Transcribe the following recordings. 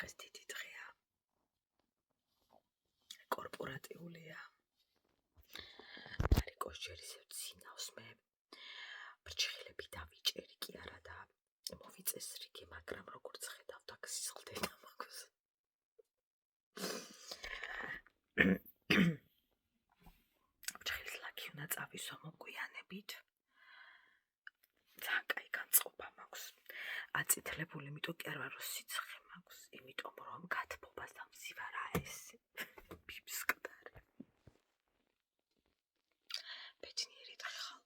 დღეს დიდი დღეა. კორპორატიულია. არიკოს ჯერ ისევ ცინავს მე. ბრჭყილები დავიჭერი კი არა და მოვიწეს რიგი, მაგრამ როგორც ხედავთ, აქ სისხლდება მაგას. ბრჭყილის ლაკი უნდა წავისვა მოგვიანებით. ძალიან კაი განწყობა მაქვს. აწითლებული, იმიტომ კი არ ვარ რომ სიცხე მაქვს, იმიტომ რომ გათბობას დამზივარა ეს ბიბსკდარი. ბედნიერი დღე ხალხო.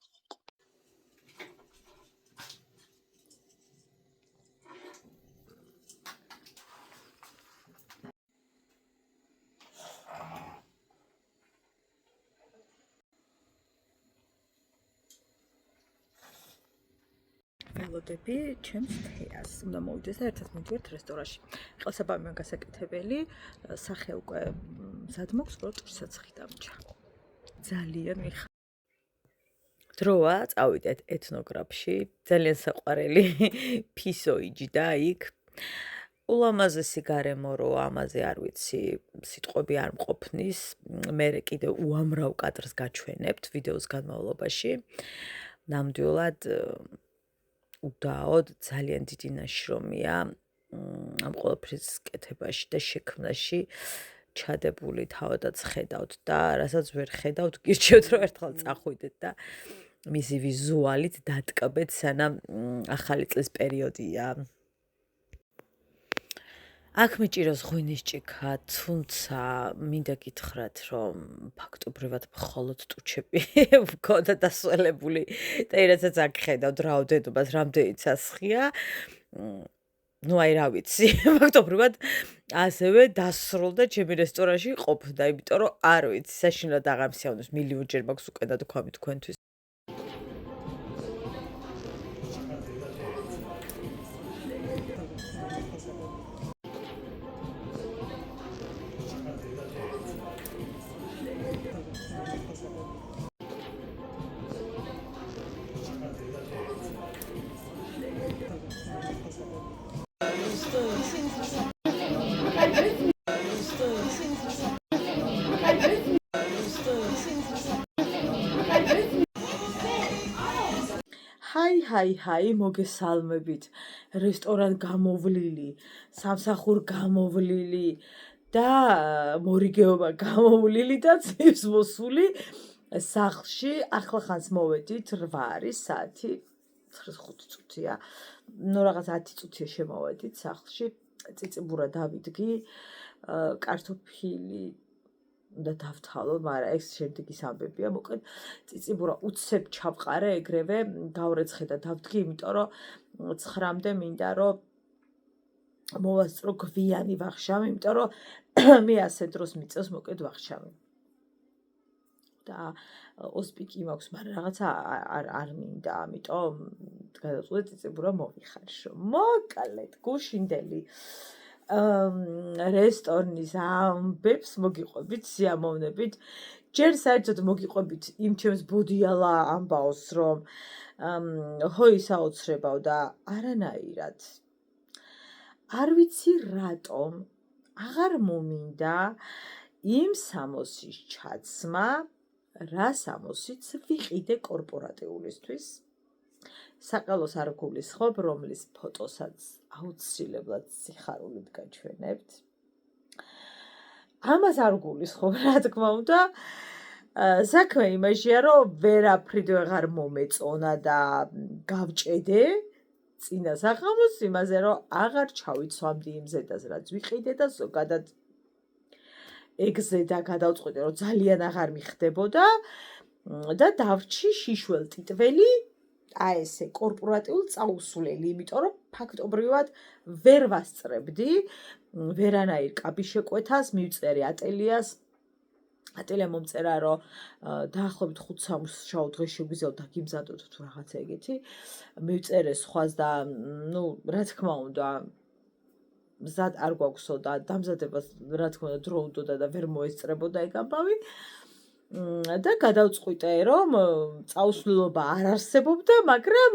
ველოდები ჩემს თეას. უნდა მოვიდეს და ერთად მივიდეთ რესტორანში. ყელსაბამი გასაკეთებელი, სახე უკვე მზად მაქვს, პროტურსაც ხიდამჭა. ძალიან დროა წავიდეთ ეთნოგრაფში, ძალიან საყვარელი ფისოიჯი და იქ ულამაზესი გარემო რო ამაზე არ ვიცი, სიტყვები არ მყოფნის, მე კიდე უამრავ კადრს გაჩვენებთ ვიდეოს განმავლობაში. ნამდვილად უდაოდ ძალიან დიდი ნაშრომია ამ ყველაფრის კეთებაში და შექმნაში ჩადებული თავადაც ხედავთ და რასაც ვერ ხედავთ გირჩევთ რომ ერთხელ წახვიდეთ და მისი ვიზუალით დატკბეთ სანამ ახალი წლის პერიოდია. აქ მიჭიროს ღვინის ჭიქა, თუმცა მინდა გითხრათ, რომ ფაქტობრივად მხოლოდ ტუჩები მქონდა დასველებული და რასაც აქ ხედავთ რაოდენობას, რამდენი სასხია. ნუ აი რა ვიცი, ფაქტობრივად ასევე დასრულდა ჩემი რესტორანში ყოფნა, იმიტომ რომ არ ვიცი, საშინლად აღარ მსიავნებს, მილიონჯერ მაქვს უკვე დათქვამი თქვენთვის. ჰაი, მოგესალმებით. რესტორან გამოვლილი, სამსახურ გამოვლილი და მორიგეობა გამოვლილი და წებს მოსული სახლში. ახლახანს მოვედით, 8 არის საათი, 9:05 წუთია. ნუ რაღაც 10 წუთია შემოვედით სახლში. წიწიბურა დავიდგი, კარტოფილი და დავთვალო, მაგრამ ეს შემდეგის ამბებია. მოკლედ წიწიბურა უცებ ჩავყარე, ეგრევე გავრეცხე და დავდგი, იმიტომ რომ 9-მდე მინდა რომ მოვასწრო გვიანი ვახშამი, იმიტომ რომ მე ასე დროს მიწევს მოკლედ ვახშამი. და ოსპიკი მაქვს, მაგრამ რაღაცა არ მინდა, ამიტომ გადავწყვეტ წიწიბურა მოვიხარშო. მოკლედ გუშინდელი რესტორნის ამბებს მოგიყვებით, სიამოვნებით. ჯერ საერთოდ მოგიყვებით იმ ჩემს ბოდიალა ამბავს, რომ ჰოი საოცრებავ და არანაირად. არ ვიცი რატომ აღარ მომინდა იმ სამოსის ჩაცმა, რა სამოსიც ვიყიდე კორპორატიულისთვის. საყელოს არ გულისხმობ, რომლის ფოტოსაც აუცილებლად სიხარულით გაჩვენებთ. ამას არ გულისხმობ, რა თქმა უნდა. საქმე იმაშია, რომ ვერაფრით ვეღარ მომეწონა და გავჭედე წინა საღამოს იმაზე, რომ აღარ ჩავიცვამდი იმ ზედას, რაც ვიყიდე და ზოგადად ეგ ზედა გადავწყვეტე, რომ ძალიან აღარ მიხდებოდა და დავრჩი შიშველ ტიტველი, აი ესე კორპორატიულ წაუსვლელი, იმიტომ რომ ფაქტობრივად ვერ ვასწრებდი ვერანაირ კაბის შეკვეთას, მივწერე ატელიას. ატელია მომწერა, რომ დაახლოებით 5 სამუშაო დღე შეგვიძლია დაგიმზადოთ თუ რაღაცა ეგეთი. მივწერე სხვას და ნუ რა თქმა უნდა მზად არ გვაქვსო და დამზადებას რა თქმა უნდა დრო უნდოდა და ვერ მოესწრებოდა ეგ ამბავი. და გადავწყვიტე, რომ წაუსვლელობა არ არსებობდა, მაგრამ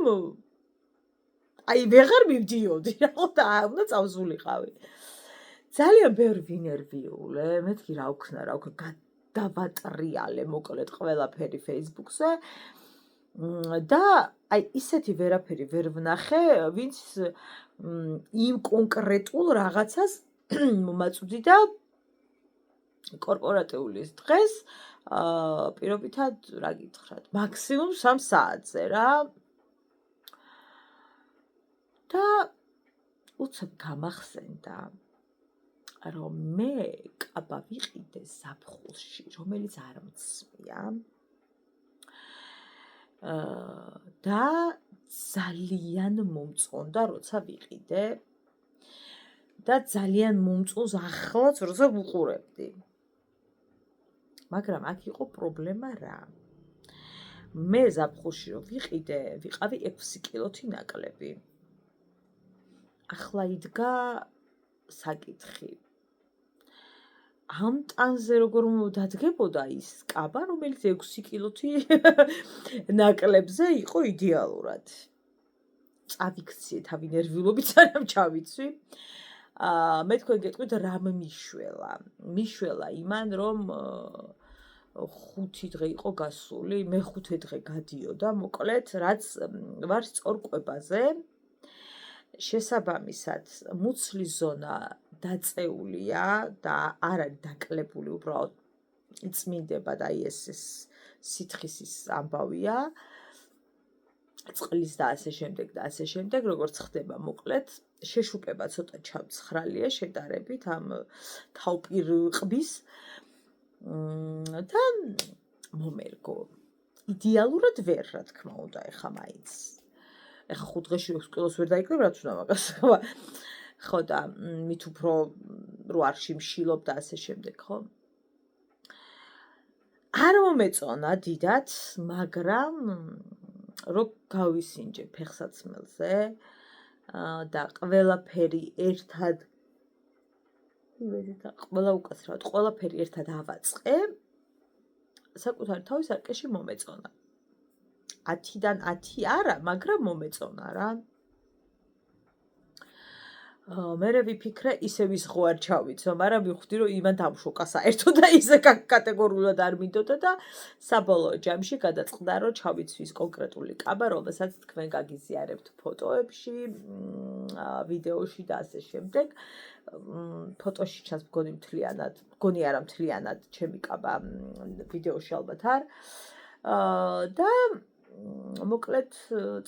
აი ვეღარ მივდიოდი, რა და უნდა წავსულიყავი. ძალიან ბევრი ვინერვიულე, მეთქი რა ვქნა, გადავატრიალე მოკლედ ყველაფერი Facebook-ზე და აი ისეთი ვერაფერი ვერ ვნახე, ვინც იმ კონკრეტულ რაღაცას მომაწვდიდა კორპორატიულის დღეს პირობითად რა გითხრათ, მაქსიმუმ 3 საათზე რა. და უცებ გამახსენდა რომ მე კაბა ვიყიდე ზაფხულში, რომელიც არ მწვია და ძალიან მომწონდა, როცა ვიყიდე და ძალიან მომწონს ახლაც, როცა ვუყურებდი. მაგრამ აქ იყო პრობლემა რა. მე ზაფხულში რომ ვიყიდე, ვიყავი 6 კილოთი ნაკლები. ახლა იდგა საკითხი. ამ ტანზე როგორ დადგებოდა ის კაბა, რომელიც 6 კილოთი ნაკლებზე იყო იდეალურად. წავიქციე თავი ნერვიულობით, სანამ ჩავიცვი. მე თქვენ გეტყვით რამ მიშველა. მიშველა იმან, რომ 5 დღე იყო გასული, მე 5 დღე გადიოდა, მოკლედ, რაც ვარ სწორ კვებაზე. შესაბამისად, მუცლის ზონა დაწეულია და არ არის დაკლებული, უბრალოდ იწმინდება და ეს სითხის ამბავია. წყლის და ასე შემდეგ და ასე შემდეგ, როგორც ხდება, მოკლედ, შეშუპება ცოტა ჩამცხრალია შედარებით ამ თავპირ ყბის და მომერგო. იდეალურად ვერ, რა თქმა უნდა, ეხა მაინც. ეხა 5 დღეში 6 კილოს ვერ დაიკლებ, რაც უნდა მაგას. ხო და მით უფრო რო არ შიმშილობ და ასე შემდეგ, ხო? არ მომეწონა დიდად, მაგრამ რო გავისინჯე ფეხსაცმელზე და ყველაფერი ერთად ყველა უკაცრავად ყველაფერი ერთად ავაწყე, საკუთარი თავის არკეში მომეწონა. 10-დან 10 არა, მაგრამ მომეწონა რა. მერე ვიფიქრე, ისე ვისხო არ ჩავიცო, მაგრამ ვიხდი, რომ იმან დამშოკა საერთოდ და ისე კატეგორიულად არ მინდოდა და საბოლოო ჯამში გადაწყდა, რომ ჩავიცვის კონკრეტული კაბა, რომელსაც თქვენ გაგიზიარებთ ფოტოებში, ვიდეოში და ასე შემდეგ. ფოტოში ჩანს მგონი მთლიანად, მგონი არა მთლიანად ჩემი კაბა, ვიდეოში ალბათ არ. და მოკლედ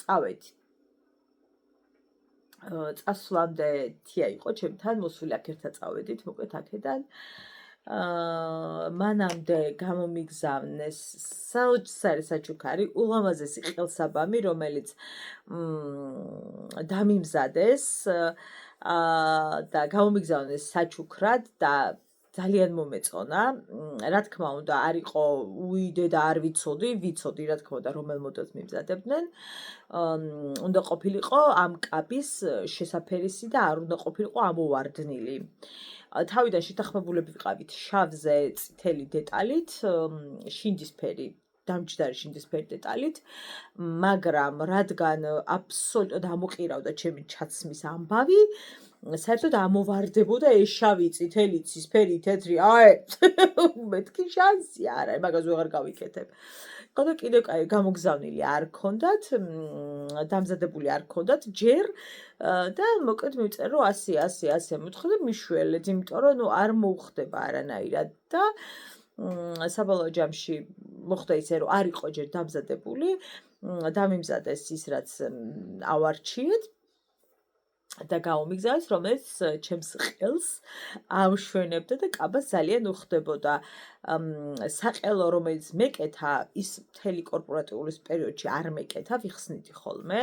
წავედი. წასვლამდე თია იყო ჩემთან, მოსული აქ ერთად წავედით, მოკლედ აქედან. მანამდე გამომიგზავნეს საოცარი საჩუქარი, ულამაზესი ყელსაბამი, რომელიც დამიმზადეს და გამომიგზავნეს საჩუქრად და ძალიან მომეწონა. რა თქმა უნდა, არ იყო უიდე და არ ვიცოდი, რა თქმა უნდა, რომელ მოდელს მიმზადებდნენ. უნდა ყოფილიყო ამ კაბის შესაფერისი და არ უნდა ყოფილიყო ამოვარდნილი. თავიდან შეთანხმებულები ვიყავით შავზე წითელი დეტალით, შინდისფერი, დამჯდარი შინდისფერი დეტალით, მაგრამ რადგან აბსოლუტურად ამოყირავდა ჩემი ჩაცმის ამბავი, საერთოდ ამოვარდებოდა ეს შავი, წითელი, ცისფერი, თეთრი, მეთქი შანსი არ არის, მაგას ვეღარ გავიკეთებ. და კიდევ გამოგზავნილი არ ქონდათ, დამზადებული არ ქონდათ ჯერ და მოკლედ მივწერე, რომ 100 მივთხე და მიშველეთ, იმიტომ რომ არ მოუხდება არანაირად და საბოლოო ჯამში მოხდა ისე, რომ არ იყო ჯერ დამზადებული, დამიმზადეს ის, რაც ავარჩიეთ და გამომიგზავნეს, რომელიც ჩემს ყელს ამშვენებდა და კაბას ძალიან უხდებოდა. საყელო, რომელიც მეკეთა, ის მთელი კორპორატიულის პერიოდში არ მეკეთა, ვიხსნიდი ხოლმე.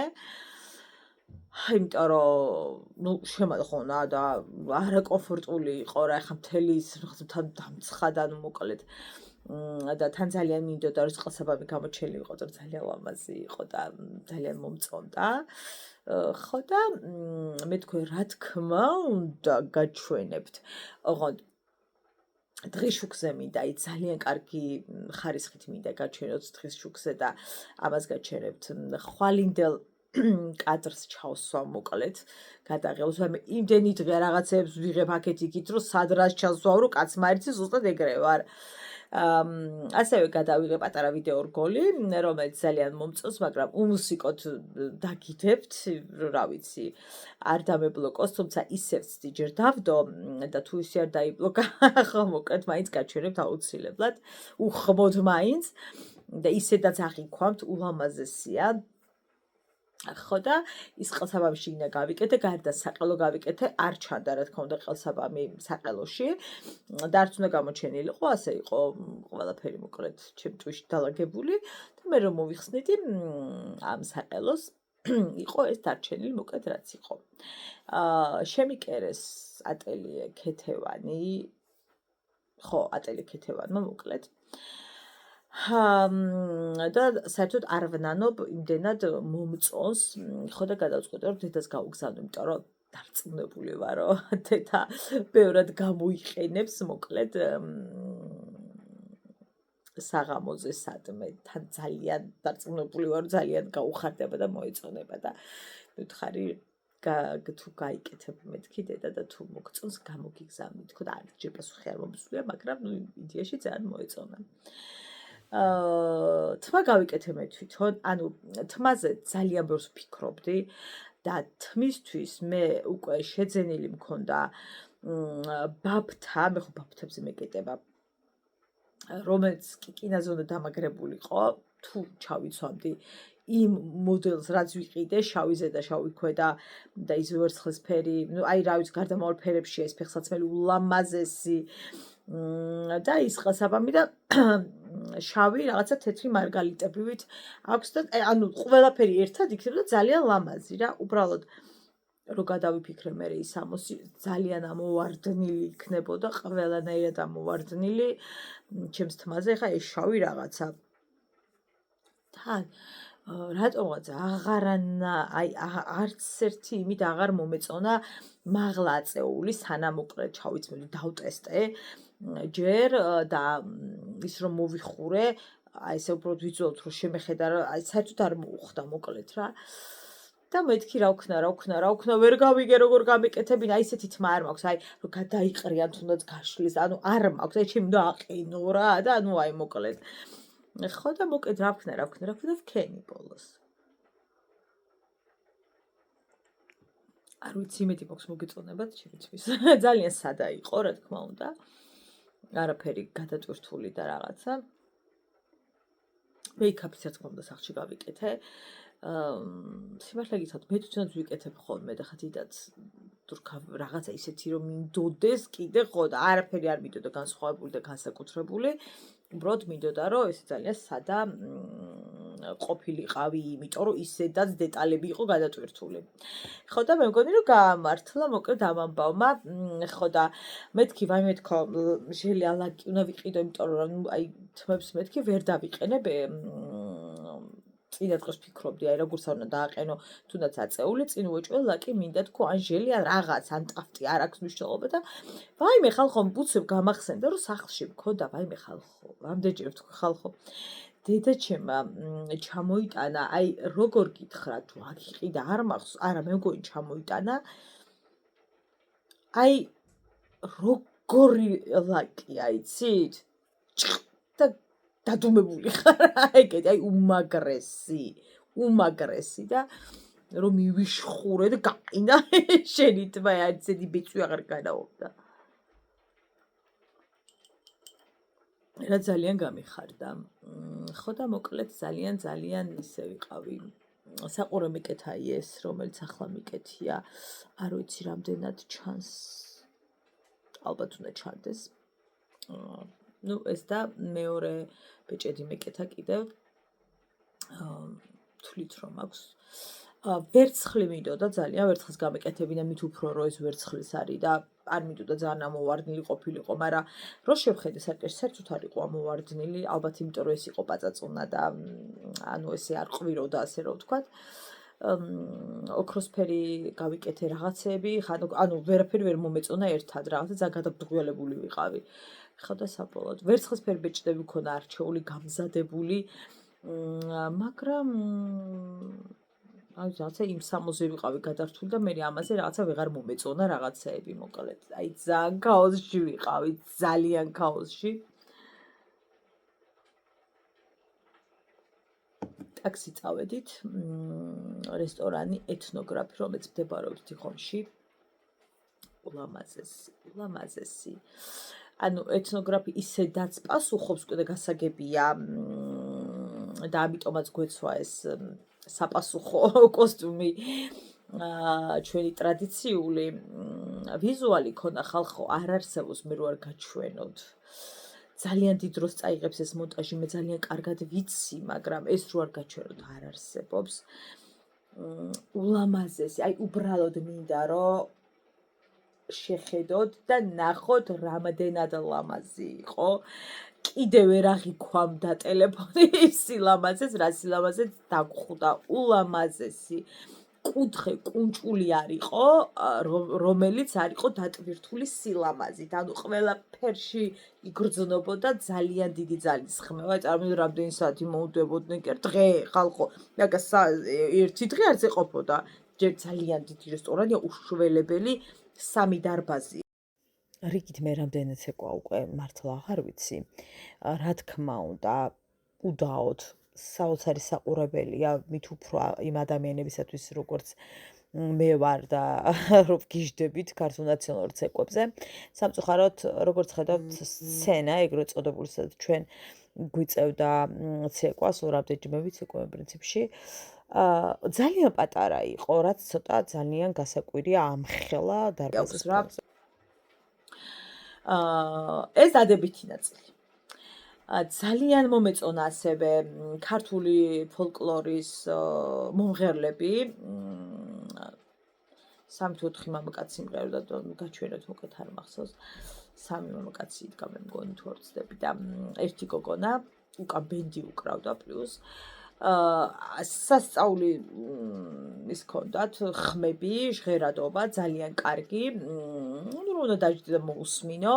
იმიტომ რომ შემოხონა და არაკომფორტული იყო რა, ახლა მთელი ის თან დამცხადა, მოკლედ. და თან ძალიან მინდოდა, რომ წყალსაბამი გამოჩენილი იყო და ძალიან ლამაზი იყო და ძალიან მომწონდა. ხო და მე თქვენ რა თქმა უნდა გაჩვენებთ. ოღონდ დღის შუქზე მინდა, ძალიან კარგი ხარისხით მინდა გაჩვენოთ დღის შუქზე და ამას გაჩვენებთ. ხვალინდელ კადრს ჩავსვა მოკლედ გადაღებულს მე იმდენი დღე რაღაცებს ვიღებ აქეთ-იქით რომ სადრას ჩავსვავ რომ კაც მაერთი ზუსტად ეგრე ვარ ასევე გადავიღე პატარა ვიდეო რგოლი რომელიც ძალიან მომწონს მაგრამ უმუსიკოთ დაგიდებთ რა ვიცი არ დამებლოკოს თუმცა ისევ ჯერ დავდო და თუ ისე არ დაიბლოკა ხო მოკლედ მაინც გაჩვენებთ აუცილებლად უხმოდ მაინც და ისედაც აღიქვამთ ულამაზესია ხო და ის ყელსაბამში ინა გავიკეთე, გარდა საყელო გავიკეთე, არ ჩანდა რა თქმა უნდა ყელსაბამი საყელოში. და არც უნდა გამოჩენილიყო, ასე იყო ყველაფერი მოკლედ ჩემ ტვიში დალაგებული და მე რომ მოვიხსნიდი ამ საყელოს იყო ეს დარჩენილი მოკლედ რაც იყო. შემიკერეს ატელიე ქეთევანი ხო, ატელიე ქეთევანმა მოკლედ და საერთოდ არ ვნანობ იმდენად მომწონს ხო და გადავწყვიტე რომ დედას გავგზავნო იმიტომ რომ დარწმუნებული ვარო დედა ბევრად გამოიყენებს მოკლედ საღამოზე სადმე თან ძალიან დარწმუნებული ვარო ძალიან გაუხარდება და მოეწონება და მითხარი თუ გაიკეთებ მეთქი დედა და თუ მოგწონს გამოგიგზავნი თქო და არ ჯერ პასუხი არ მომსვლია მაგრამ ნუ იდეაში ძალიან მოეწონა თმა გავიკეთე მე თვითონ, ანუ თმაზე ძალიან ბევრს ვფიქრობდი და თმისთვის მე უკვე შეძენილი მქონდა ბაბთა, მე ხო ბაბთებზე მეკეტება, რომელიც კი კინოზე უნდა დამაგრებულიყო, თუ ჩავიცვამდი იმ მოდელს რაც ვიყიდე, შავიზე და შავი ქვედა და ის ვერცხლისფერი, ну აი რა ვიცი, გარდამავალ ფერებშია ეს ფეხსაცმელი ულამაზესი და ის ყელსაბამი და შავი რაღაცა თეთრი მარგალიტებივით აქვს და ანუ ყველაფერი ერთად იქნება ძალიან ლამაზი რა უბრალოდ რო გადავიფიქრე მე ის ამოსი ძალიან ამოვარდნილი იქნებოდა ყველანაირად ამოვარდნილი ჩემს თმაზე ხა ეს შავი რაღაცა თან რატომღაც აი არც ერთი იმით აღარ მომეწონა მაღლა აწეული სანამ უკრე ჩავიცმევდი დავტესტე ჯერ და ის რომ მოვიხურე აი ესე უბრალოდ ვიძულობთ რომ შემეხედა რა აი საერთოდ არ მოუხდა მოკლედ რა და მეთქი რა ვქნა ვერ გავიგე როგორ გამიკეთებინა აი ესეთი თმა არ მაქვს აი რომ გადაიყრიან თუნდაც გაშლის ანუ არ მაქვს აი ჩემი უნდა აყინო რა და ანუ აი მოკლედ ხო და მოკლედ რა ვქნა ვქენი ბოლოს არ ვიცი იმედი მაქვს მოგეწონებათ ჩემთვის ძალიან სადა იყო რა თქმა უნდა არაფერი გადატვირთული და რაღაცა მეიქაპიც რა თქმა უნდა სახში გავიკეთე სიმართლე გითხრათ მე თვითონაც ვიკეთებ ხოლმე და ხა დიდაც რაღაცა ისეთი რომ მინდოდეს კიდე ხო და არაფერი არ მინდოდა განსხვავებული და განსაკუთრებული უბრალოდ მინდოდა რომ ეს ძალიან სადა ყოფილიყავი იმიტომ რომ ისედაც დეტალები იყო გადატვირთული ხო და მე მგონი რომ გაამართლა მოკლედ ამ ამბავმა ხო და მეთქი ვაიმე თქო ჟელი ალაკი უნდა ვიყიდო იმიტომ რომ აი თმებს მეთქი ვერ დავიყენებ წინა დღეს ფიქრობდი აი როგორ უნდა დააყენო თუნდაც აწეული წინ უეჭველ ლაკი მინდა თქო ან ჟელი ან რაღაც ან ტაფტი არ აქვს მნიშვნელობა და ვაიმე ხალხო ბუცებ გამახსენდა რომ სახლში მქონდა ვაიმე ხალხო ამდენჯერ ვთქვი ხალხო დედა ჩემა ჩამოიტანა აი როგორ გითხრა თუ აღიყიდა არ მახსოვს არა მე მგონი ჩამოიტანა აი როგორი ლაკია იცით და დადუმებული ხარ ეგეთი აი უმაგრესი და რომ მივიშხურე და გაყინა შენი თმა არცეთი ბიჭი აღარ განაობდა რა ძალიან გამიხარდა ხო და მოკლედ ძალიან ისე ვიყავი საყურე მიკეთაი ეს რომელიც ახლა მიკეთია არ ვიცი რამდენად ჩანს ალბათ უნდა ჩანდეს ну ეს და მეორე ბეჭედი მეკეთა კიდევ თვლით რომ აქვს ვერცხლი მინდოდა ძალიან ვერცხლის გამეკეთებინა მით უფრო რომ ეს ვერცხლის არის და არ მინდოდა ძალიან ამოვარდნილი ყოფილიყო მაგრამ რო შევხედე საკეში საერთოდ არ იყო ამოვარდნილი ალბათ იმიტომ რომ ეს იყო პაწაწუნა და ანუ ესე არ ყვიროდა ასე რომ ვთქვათ ოქროსფერი გავიკეთე რაღაცები ანუ ვერაფერი ვერ მომეწონა ერთად რაღაცა ძალიან გადაბდღიალებული ვიყავი ხო და საბოლოოდ ვერცხლისფერი ბეჭდები მქონდა არჩეული გამზადებული მაგრამ აი რაღაცა იმ 60-ზე ვიყავი გადართული და მე ამაზე რაღაცა ვეღარ მომეწონა რაღაცეები მოკლედ. აი ძალიან ქაოსში ვიყავი, ძალიან ქაოსში. ტაქსი წავედით, რესტორანი ეთნოგრაფი, რომელიც მდებარეობს თიხონში. ულამაზესი. ანუ ეთნოგრაფი ისედაც პასუხობს, კიდე გასაგებია და ამიტომაც გვეცვა ეს საპასუხო კოსტუმი ჩვენი ტრადიციული ვიზუალი ქონა ხალხო არ არსებობს მე რო არ გაჩვენოთ. ძალიან დიდ დროს წაიღებს ეს მონტაჟი, მე ძალიან კარგად ვიცი, მაგრამ ეს რო არ გაჩვენოთ არ არსებობს. ულამაზესი, აი უბრალოდ მინდა რომ შეხედოთ და ნახოთ რამდენად ლამაზი იყო. კიდევ ვერ აღიქვამდა ტელეფონი სილამაზეს, რა სილამაზეც დაგხვდა, ულამაზესი. კუთხე კუნჭული არისო, რომელიც არისო დატვირთული სილამაზით. ანუ ყველაფერში იგრძნობოდა ძალიან დიდი ძალის ხმევა. წარმოიდგინე რამდენი საათი მოუდებოდნენ კი დღე ხალხო. მაგას ერთი დღე არც ეყოფოდა. ჯერ ძალიან დიდი რესტორანია, უშველებელი 3 დარბაზი. რიგით მე რამდენიც ეკვა უკვე მართლა აღარ ვიცი. რა თქმა უნდა, უდაოდ საოცარი საყურებელია მით უფრო იმ ადამიანებისათვის როგორც მე ვარ და რო ვგიჟდებით ქართულ ნაციონალურ ცეკვებზე. სამწუხაროდ, როგორც ხედავთ, სცენა ეგრეთ წოდებული, სადაც ჩვენ გვიწევდა ცეკვას, რამდენჯერმე ვიცეკვე პრინციპში. ძალიან პატარა იყო, რაც ცოტა ძალიან გასაკვირია ამხელა დარბაზის რა. ეს დადებითი ნაწილი. ძალიან მომეწონა ასევე ქართული ფოლკლორის მომღერლები. 3-4 მამაკაცი იმღეროდა და გაჩვენოთ უკეთ არ მახსოვს. 3 მამაკაცი იდგა მე მგონი თუ არ ვცდები და ერთი გოგონა უკან ბენდი უკრავდა პლუს სასწაული ის ქონდათ ხმები, ჟღერადობა ძალიან კარგი. ნუ უნდა დაждდე და მოусმინო.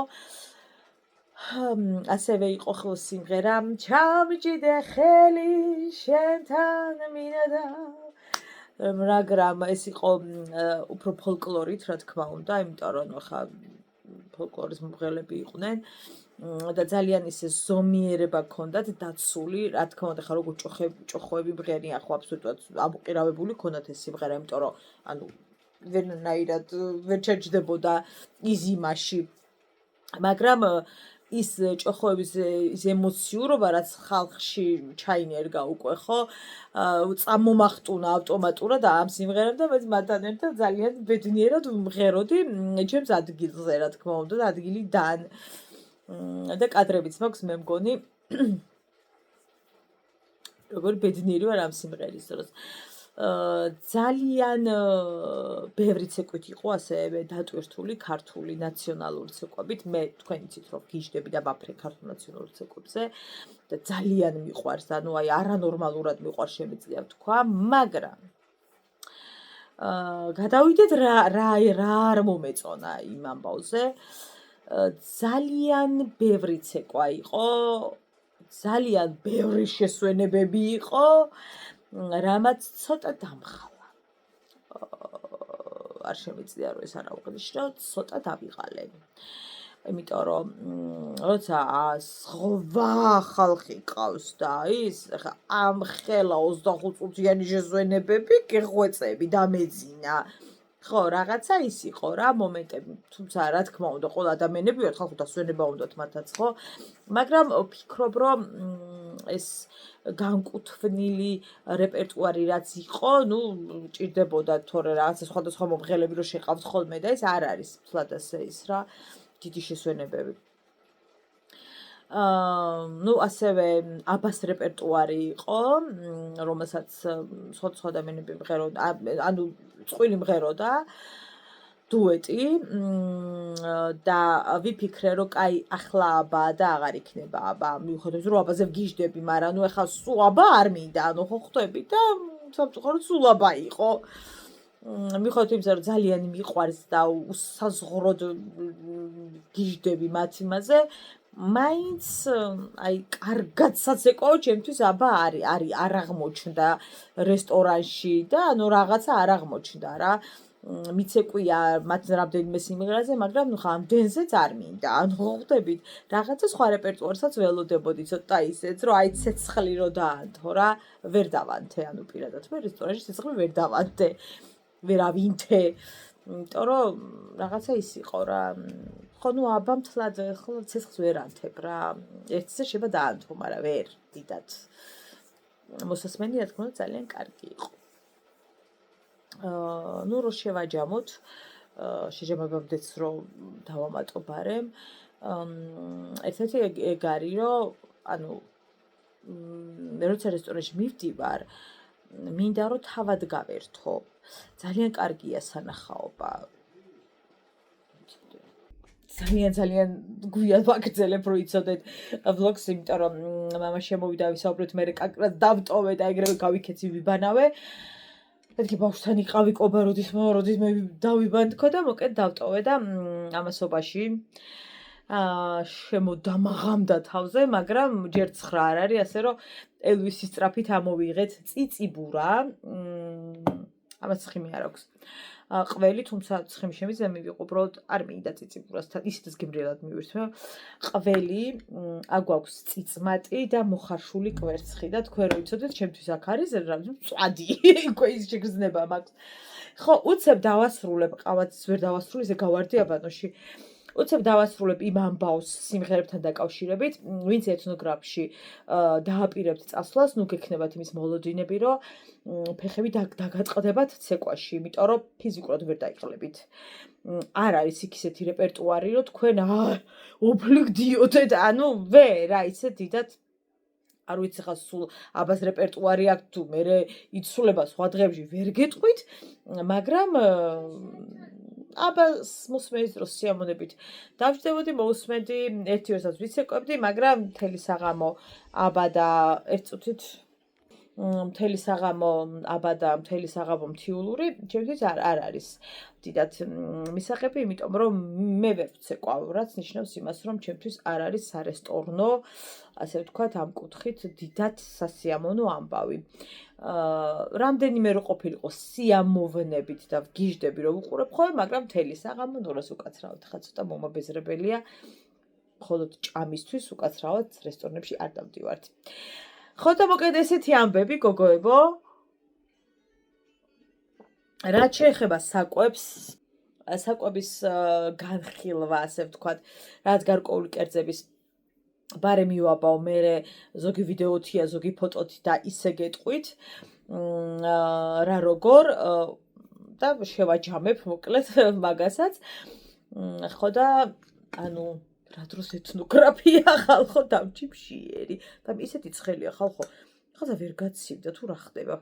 ასევე იყო სიმღერა ჩამჯიდე ხელი შენთან მინდა. მაგრამ ეს იყო უფრო ფოლკლორით, რა თქმა უნდა, იმიტომ რომ ახლა ფოლკლორის მომღერლები იყვნენ. და ძალიან ისე ზომიერება ქონდათ დაცული, რა თქმა უნდა, ხა როგორ ჭოხოები მღერიან, ხო აბსოლუტურად ამოყირავებული ქონდათ ეს სიმღერა, იმიტომ რომ ანუ ვერნაირად ვერ ჩაჯდებოდა იზიმაში. მაგრამ ის ჭოხოების ის ემოციურობა, რაც ხალხში ჩაინერგა უკვე, ხო, წამომახტუნა ავტომატურად ამ სიმღერამ და მე მათთან ერთად ძალიან ბედნიერად ვმღეროდი ჩემს ადგილზე, რა თქმა უნდა, და ადგილიდან. და კადრებიც მაქვს მე მგონი როგორი ბედნიერი ვარ ამ სიმღერის დროს. ძალიან ბევრი ცეკვით იყო ასევე დატვირთული ქართული ნაციონალური ცეკვებით. მე თქვენ იცით რომ გიჟდები და ვაფრე ქართულ ნაციონალურ ცეკვებზე და ძალიან მიყვარს, ანუ აი არანორმალურად მიყვარს შემიძლია ვთქვა, მაგრამ გადავიდეთ რა არ მომეწონა იმ ამბავზე. ძალიან ბევრი ცეკვა იყო, ძალიან ბევრი შესვენებები იყო, რამაც ცოტა დამხალა. არ შემიძლია რომ ეს არ ავღნიშნო, ცოტა დავიღალე. იმიტომ რომ როცა სხვა ხალხი ყავს და ის ხა ამ ხელა 25 წუთიანი შესვენებები გეღვეწები და მეძინა. ხო, რაღაცა ის იყო რა მომენტები, თუმცა რა თქმა უნდა, ყველა ადამიანები ვართ, ხალხო დასვენება უნდათ მათაც, ხო? მაგრამ ვფიქრობ, რომ ეს განკუთვნილი რეპერტუარი რაც იყო, ნუ ჭირდებოდა თორე რაღაცა სხვადასხვა მომღერლები რო შეყავთ ხოლმე და ეს არ არის ფლად ასე ის რა, დიდი შესვენებები. ნუ ასევე აბას რეპერტუარი იყო, რომელსაც სხვა ადამიანები მღეროდა, ანუ წყვილი მღეროდა დუეტი და ვიფიქრე რომ კაი ახლა აბა და აღარ იქნება აბა, მიუხედავად რომ აბაზე ვგიჟდები, მაგრამ ნუ ახლა სულ აბა არ მინდა, ანუ ხო ხვდები და სამწუხაროდ სულ აბა იყო. მიუხედავად იმისა რომ ძალიან მიყვარს და უსაზღვროდ გიჟდები მათ იმაზე, მაინც აი კარგად საცეკოო ჩემთვის აბა არის არ აღმოჩნდა რესტორანში და ანუ რაღაცა არ აღმოჩნდა რა მიცეკვია მათ რამდენიმე სიმღერაზე მაგრამ ნუ ხამდენზეც არ მინდა ანუ ხვდებით რაღაცა სხვა რეპერტუარსაც ველოდებოდი ცოტა ისეც რომ აი ცეცხლი რო დაანთო რა ვერ დავანთე ანუ პირადად მე რესტორანში ცეცხლი ვერ დავანთე ვერ ავინთე იმიტომ რომ რაღაცა ის იყო რა ხო ნუ აბა მთლად ხო ცეცხლს ვერ ანთებ რა ერთზე შეიძლება დაანთო მაგრამ ვერ დიდად მოსასმენი რა თქმა უნდა ძალიან კარგი იყო ნუ რო შევაჯამოთ შეჯამებამდეც რომ დავამატო ბარემ ერთ-ერთი ეგ არის რომ ანუ როცა რესტორანში მივდივარ მინდა რომ თავად გავერთო ძალიან კარგია სანახაობა ძალიან გვიან ვაგრძელებ რომ იცოდეთ ვლოგს იმიტომ რომ მამა შემოვიდა ვისაუბრეთ მე კაკრას დავტოვე და ეგრევე გავიქეცი ვიბანავე მეთქი ბავშვთან იყავი ყობა როდის მე დავიბანდქო და მოკეთ დავტოვე და ამასობაში შემოდამაღამდა თავზე მაგრამ ჯერ ცხრა არ არის ასე რომ ელვისის სწრაფით ამოვიღეთ წიწიბურა ამას ცხიმი არ აქვს ყველი თუმცა ცხიმი შემიძლია მივიღო უბრალოდ არ მინდა წიწიბურასთან ისიც გემრიელად მივირთმევ ყველი აგვაქვს წიწმატი და მოხარშული კვერცხი და თქვენ რო იცოდეთ ჩემთვის აქ არის მწვადი ის შეგრძნება მაქვს ხო უცებ დავასრულებ ყავაცს ვერ დავასრულე ესე გავარდი აბანოში უცებ დავასრულებ იმ ამბავს სიმღერებთან დაკავშირებით, ვინც ეთნოგრაფში დააპირებთ წასვლას, ნუ გექნებათ იმის მოლოდინები, რომ ფეხები დაგატყდებათ ცეკვაში, იმიტომ რომ ფიზიკურად ვერ დაიყლებით. არ არის იქ ისეთი რეპერტუარი, რომ თქვენ ობლიგდიოდეთ, ანუ ვერ, რა, ისე დიდად არ ვიცი ხა სულ აბას რეპერტუარი აქვს თუ მე იცვლება სხვა დღეებში ვერ გეტყვით, მაგრამ აბას მოსმენის დროს სიამონებით დავждდებოდი მოусმენდი ერთი ვერსაც ვიცეკვებდი მაგრამ მთელი საღამო აბა და ერთ წუთით მთელი საღამო აბა და მთელი საღამო მთიულური ჩემთვის არ არის დიდად მისაღები იმიტომ რომ მე ვერ ვცეკვავ რაც ნიშნავს იმას რომ ჩემთვის არ არის სარესტორნო ასე ვთქვათ ამ კუთხით დიდად სასიამოვნო ამბავი რამდენიმე რო ყოფილიყო სიამოვნებით და ვგიჟდები რომ უყურებ ხოლმე მაგრამ მთელი საღამო ნორას უკაცრავად ხა ცოტა მომაბეზრებელია მხოლოდ ჭამისთვის უკაცრავად რესტორნებში არ დავდივართ ხო და მოკედ ესეთი ამბები გოგოებო რაც შეეხება საკვების განხილვა ასე ვთქვათ რაც გარკვეული კერძების ბარე მივაბავ მე ზოგი ვიდეოთია ზოგი ფოტოთი და ისე გეტყვით რა როგორ და შევაჯამებ მოკლედ მაგასაც ხო და ანუ რა დროს ეთნოგრაფია ხალხო დამჭიფშიერი და ისეთი ცხელია ხალხო ხადა ვერ გაცივდა თუ რა ხდება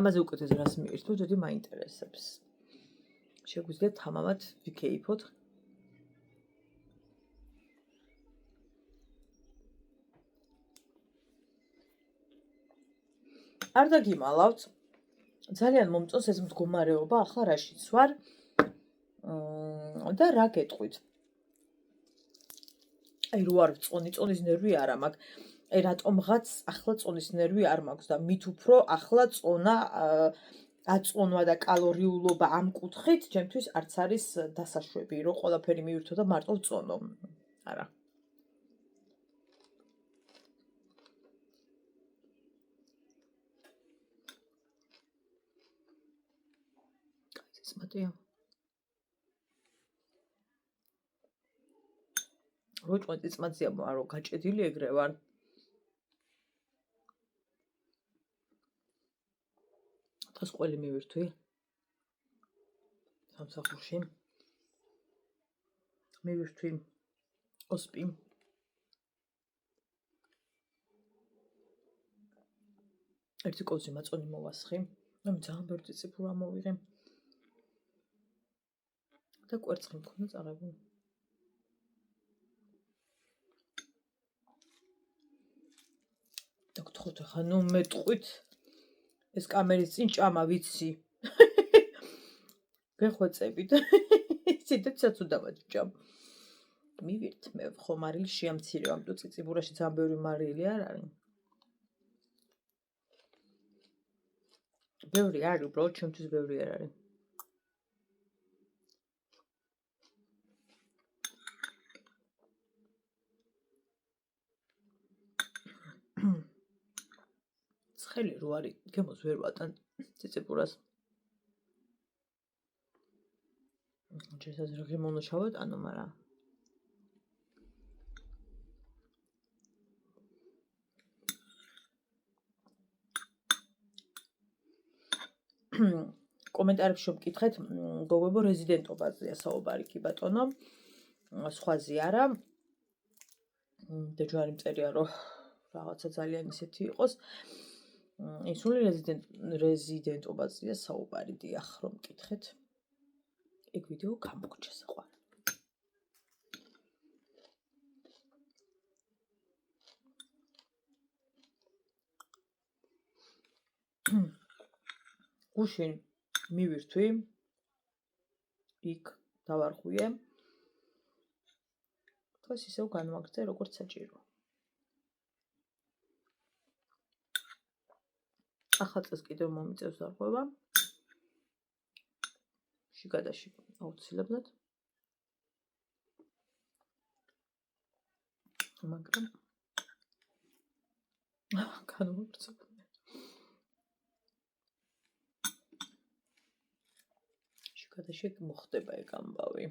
ამაზე უკეთეს რას მივირთმევ যদি მაინტერესებს შეგვიძლია თამამად ვიქეიფოთ არ დაგიმალავთ ძალიან მომწონს ეს მდგომარეობა ახლა რაშიც ვარ და რა გეტყვით აი რო არ წონის ნერვი არა მაქვს აი რატომღაც ახლა წონის ნერვი არ მაქვს და მით უფრო ახლა წონა აწონვა და კალორიულობა ამ კუთხით ჩემთვის არც არის დასაშვები რომ ყველაფერი მივირთო და მარტო ვწონო არა წმატია როჭმა წმაწია მარო გაჭედილი ეგრე ვარ თას ყველი მივირთვი სამსახურში მივირთვი ოსპი ერთი კოვზი მაწონი მოვასხი მე ძალიან ბევრი ციფრა მოვიღე და კვერცხი მქონდა წაღებული და გთხოვთ ხა ნუ მეტყვით ეს კამერის წინ ჭამა ვიცი გეხვეწებით. სიტყვაცაც უდავად ჭამ. მივირთმევ, ხო მარილი შეამცირებ, ამიტომ წიწიბურაში ძალიან ბევრი მარილი არ არის. ბევრი არის, უბრალოდ ჩემთვის ბევრი არ არის. ცხელი რო არის, გემოს ვერ ვატან წიწიბურას. შესაძლოა გემონო შავატანო, მაგრამ კომენტარებში მკითხეთ, გოგოებო რეზიდენტობაზეა საუბარი კი ბატონო. სხვაზე არა. დეჯვარი მწერია რომ რაღაცა ძალიან ისეთი იყოს. ისული რეზიდენტობაზეა საუბარი, დიახ, რომ მკითხეთ. ეგ ვიდეო გამოგჩა საყვარელი. გუშინ მივირთვი, იქ დავარღვიე. თქოს ისევ განვაგრძე როგორც საჭირო. ახალ წელს კიდევ მომიწევს დარღვევა. შიგადაში აუცილებლად. მაგრამ განვაგრძე. შიგადაში მოხდება ეგ ამბავი.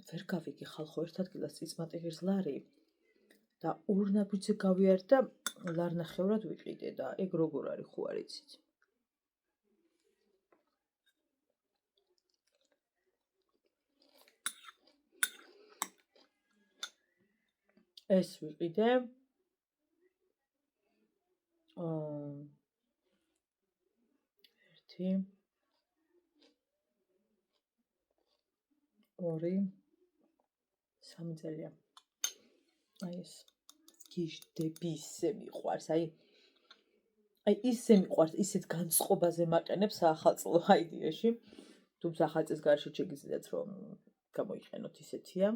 ვერ გავიგი ხალხო ერთ ადგილას წიწმატი ღირსლარი და ორ ნაბიჯზე გავიარეთ და ლარნახევრად ვიყიდე და ეგ როგორ არის ხო არ იცით. ეს ვიყიდე 1 2 3 წელია. აი ეს გიჟდები ისე მიყვარს, აი ისე მიყვარს, ისეთ განწყობაზე მაყენებს ახალწლო აიდიაში. თუმცა ახალწლის გარშე შეგიძლიათ რომ გამოიყენოთ ისეთია.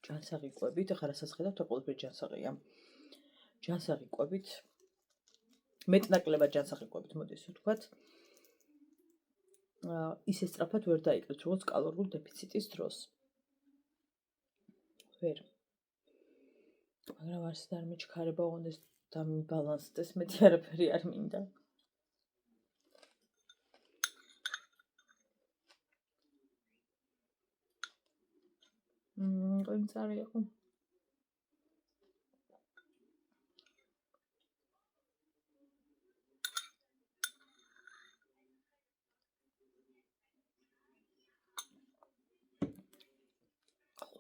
ჯანსაღი ყვებით, ახლა რასაც ხედავთ, ყველაფერი ჯანსაღია. ჯანსაღი ყვებით, მეტნაკლებად ჯანსაღი ყვებით, მოდი ესე ვთქვათ. ისე სწრაფად ვერ დაიკლეთ, როგორც კალორიულ დეფიციტის დროს. ვერ. მაგრამ არც არ მეჩქარება ოღონდ დამიბალანსდეს, მეტი არაფერი არ მინდა. მწარი იყო.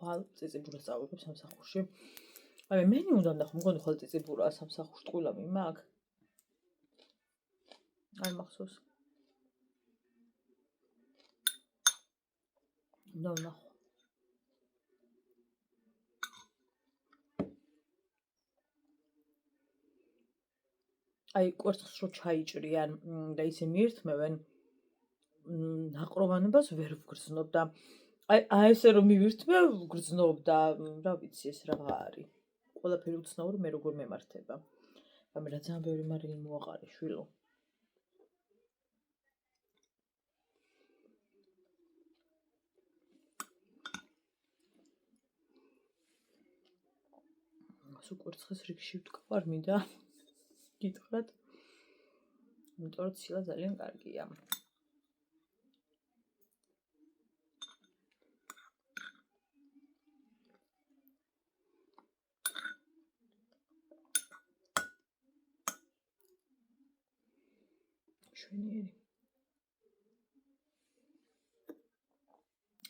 ხვალ წიწიბურას წავიღებ სამსახურში. აი მენი უნდა ნახო, მგონი ხვალ წიწიბურაა სამსახურში ტყუილა მიმაქ. არ მახსოვს. უნდა ვნახო. აი კვერცხს რო ჩაიჭრიან და ისე მიირთმევენ, ნაყროვანებას ვერ ვგრძნობ და აი ესე რომ მივირთმევ, ვგრძნობ და რა ვიცი ეს რა არის. ყველაფერი უცნაური მე როგორ მემართება. მაგრამ რა ძალიან ბევრი მარილი მოაყარე შვილო. სულ კვერცხის რიგში ვთქვარ, მინდა გითხრათ. იმიტომ რომ ცილა ძალიან კარგია. შვენიერი.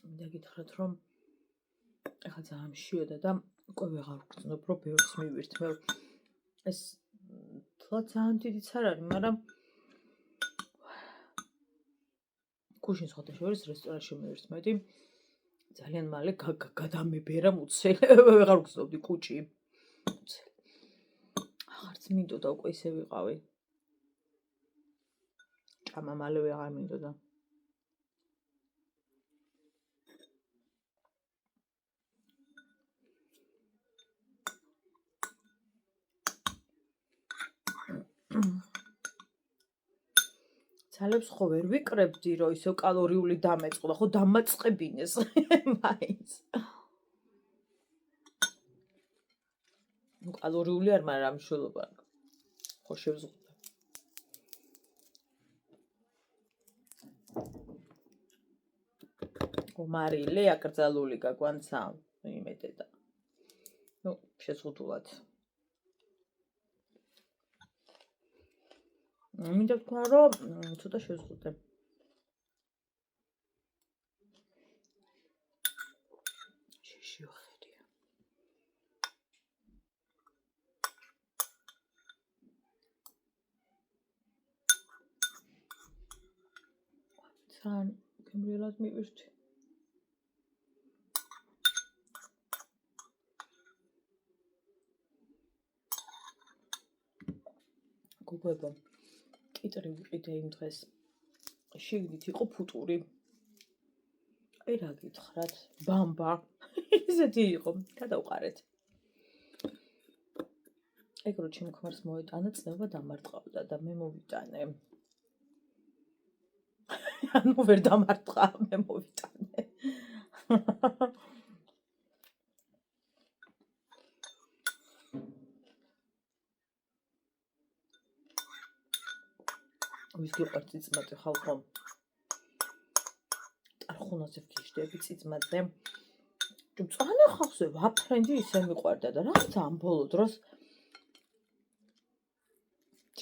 მინდა გითხრათ რომ ახლა ძალიან მშიოდა და უკვე ვეღარ ვგრძნობ, რომ ბევრს მივირთმევ. ეს თლა ძალიან დიდიც არ არის, მაგრამ გუშინ სხვათა შორის რესტორანში მივირთმევდი. ძალიან მალე გადამებერა მუცელი. ვეღარ ვგრძნობდი კუჭი. აღარც მინდოდა უკვე ისე ვიყავი. ჭამა მალე ვეღარ მინდოდა. ძალებს ხო ვერ ვიკრებდი, რომ ისე კალორიული დამეწყდა, ხო დამაწყებინეს მაინც. კალორიული არ, მაგრამ რა მნიშვნელობა აქვს. ხო შევზღუდე. მარილე აკრძალული გაგვანცა იმედედა. შეზღუდულად. მინდა ვთქვა, რომ ცოტა შევზღუდე. შეშიოხედია. ძალიან გემრიელად მივირთვი. გუგებო. კიტრი ვიყიდე იმ დღეს. შიგნით იყო ფუტური. აი რა გითხრათ, ბამბა. ისეთი იყო, გადავყარეთ. ეგ რო ჩემ ქმარს მოეტანა, წნევა დამარტყავდა და მე მოვიტანე. ანუ ვერ დამარტყა, მე მოვიტანე. ვის გიყვარს წიწმაძე ხალხო? ტარხუნაზე ვგიჟდები წიწმაძე. მწვანე ხალხზე ვაფრენდი ისე მიყვარდა და რაღაცა ამ ბოლო დროს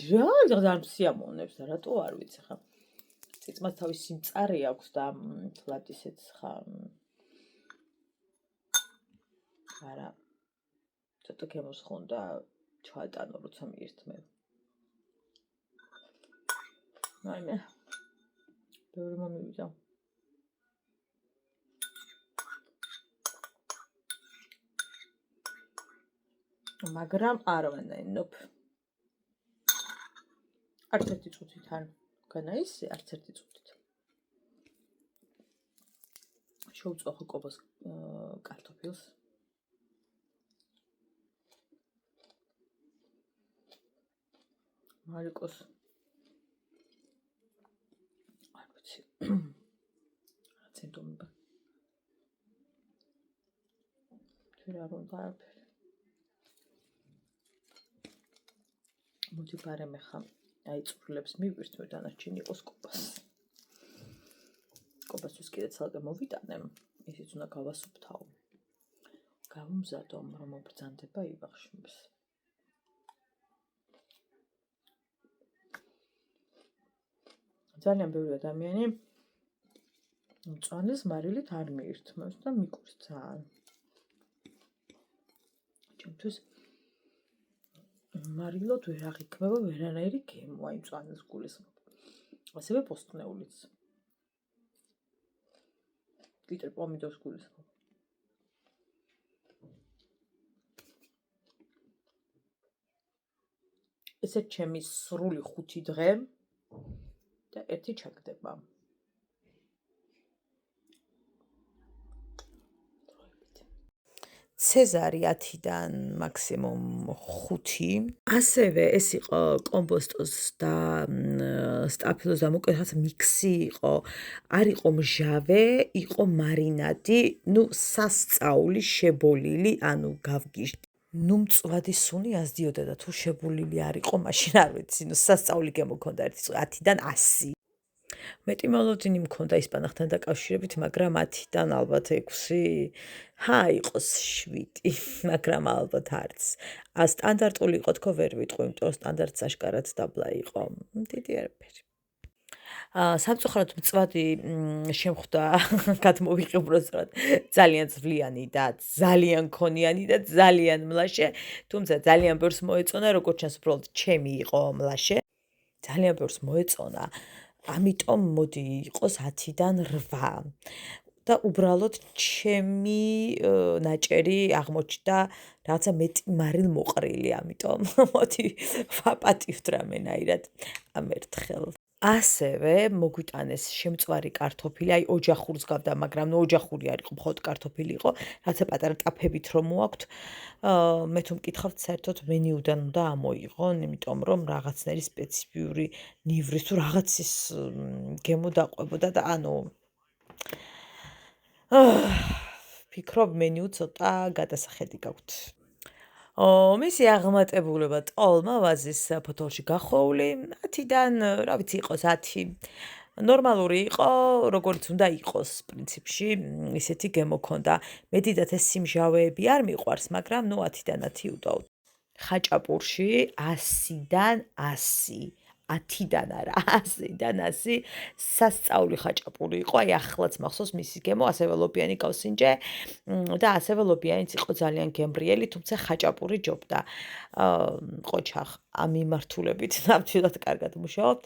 რა ძალიან სიამოვნებს და რატო არ ვიცი ხა. წიწმას თავის სიმწარე აქვს და თლად ისეც ხა. არა. ცოტა გემოსხონდა ჩაატანო როცა მიირთმევ. მაინე. ბევრი მომივიდა. მაგრამ არ ვანაინობ. არც ერთი წუთით არ განაისე, არც ერთი წუთით. შევწუხო კობას კარტოფილს. მარიკოს არ ვიცი. რაც ემდომება. თუ რა რომ დააფერ. მოდი ბარემ ხა აი წვრილებს მივირთმევ დანარჩენი იყოს კობას. კობასთვის კიდე ცალკე მოვიტანე, ისიც უნდა გავასუფთავო. გავუმზადო, რომ მობრძანდება იბახშმებს. ძალიან ბევრი ადამიანი მწვანეს მარილით არ მიირთმევს და მიკვირს ძალიან. ჩემთვის მარილოთ ვერ აღიქმება ვერანაირი გემო აი მწვანეს გულისხმობ. ასევე პოსტნეულიც. გიტერ პომიდორს გულისხმობ. ესე ჩემი სრული 5 დღე და ერთი ჩაგდება. ცეზარი 10-დან მაქსიმუმ 5. ასევე ეს იყო კომბოსტოს და სტაფილოს და მოკლედ მიქსი იყო. არ იყო მჟავე, იყო მარინადი, სასწაული შებოლილი, ანუ გავგიჟდი. მწვადი სუნი აზდიოდა და თუ შებოლილი არ იყო, მაშინ არ ვიცი, სასწაული გემოქონდა 10-დან 100. მეტი მოლოდინი მქონდა ისპანახთან დაკავშირებით, მაგრამ 10-დან ალბათ 6. იყოს 7, მაგრამ ალბათ არც. სტანდარტული იყო თქო ვერ ვიტყვი, იმიტომ რომ სტანდარტს აშკარად დაბლა იყო. დიდი არაფერი. სამწუხაროდ მწვადი შემხვდა გადმოვიღე უბრალოდ ძალიან ძვლიანი და ძალიან ქონიანი და ძალიან მლაშე, თუმცა ძალიან ბევრს მოეწონა, როგორც ჩანს უბრალოდ ჩემი იყო მლაშე. ძალიან ბევრს მოეწონა. ამიტომ მოდი იყოს 10-დან 8 და უბრალოდ ჩემი ნაჭერი აღმოჩნდა რაღაცა მეტი მარილმოყრილი, ამიტომ მოდი ვაპატივთ რამენაირად ამ ერთხელ. ასევე მოგვიტანეს შემწვარი კარტოფილი, აი ოჯახურს გავდა, მაგრამ ნუ ოჯახური არ იყო, მხოლოდ კარტოფილი იყო, რაღაცა პატარა ტაფებით რომ მოაქვთ. მე თუ მკითხავთ, საერთოდ მენიუდან უნდა ამოიღონ, იმიტომ რომ რაღაცნაირი სპეციფიური ნივრის თუ რაღაცის გემო დაყვებოდა და ანუ ფიქრობ მენიუ ცოტა გადასახედი გაქვთ. მისი აღმატებულება ტოლმა ვაზის ფოთოლში გახვეული 10-დან, რა ვიცი, იყოს 10. ნორმალური იყო, როგორც უნდა იყოს, პრინციპში, ისეთი გემო ქონდა. მეტიდათ ეს სიმჟავეები არ მიყვარს, მაგრამ ნუ 10-დან 10 უდავთ. ხაჭაპურში 100-დან 100. 10-დან არა, 100-დან 100 სასწაული ხაჭაპური იყო, აი ახლაც მახსოვს მისი გემო, ასევე ლობიანი კავსინჯე და ასევე ლობიანიც იყო ძალიან გემრიელი, თუმცა ხაჭაპური ჯობდა. ყოჩახ ამ მიმართულებით ნამდვილად კარგად მუშაობთ.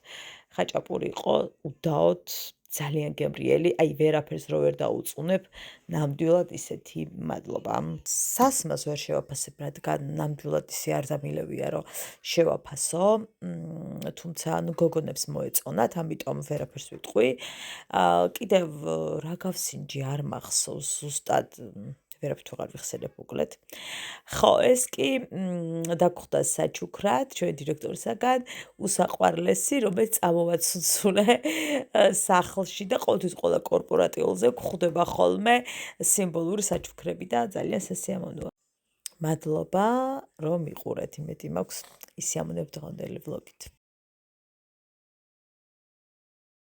ხაჭაპური იყო უდაოდ ძალიან გემრიელი, აი ვერაფერს რო ვერ დაუწუნებ, ნამდვილად ისეთი მადლობა. სასმას ვერ შევაფასებ, რადგან ნამდვილად ისე არძამილევია, რომ შევაფასო, თუმცა ანუ გოგონებს მოეწონათ, ამიტომ ვერაფერს ვიტყვი. კიდევ რა გავსინჯი არ მახსოვს ზუსტად, ვერაფერს ვეღარ ვიხსენებ უკლედ. ხო, ეს კი დაგხვდა საჩუქრად ჩვენ დირექტორისაგან, უსაყვარლესი, რომელიც წამოვაცუცულე სახლში და ყოველთვის ყველა კორპორატიულზე გვხვდება ხოლმე სიმბოლური საჩუქრები და ძალიან სასიამოვნოა. მადლობა, რომ მიყურეთ, იმედი მაქვს ისიამოვნებთ დღევანდელი ვლოგით.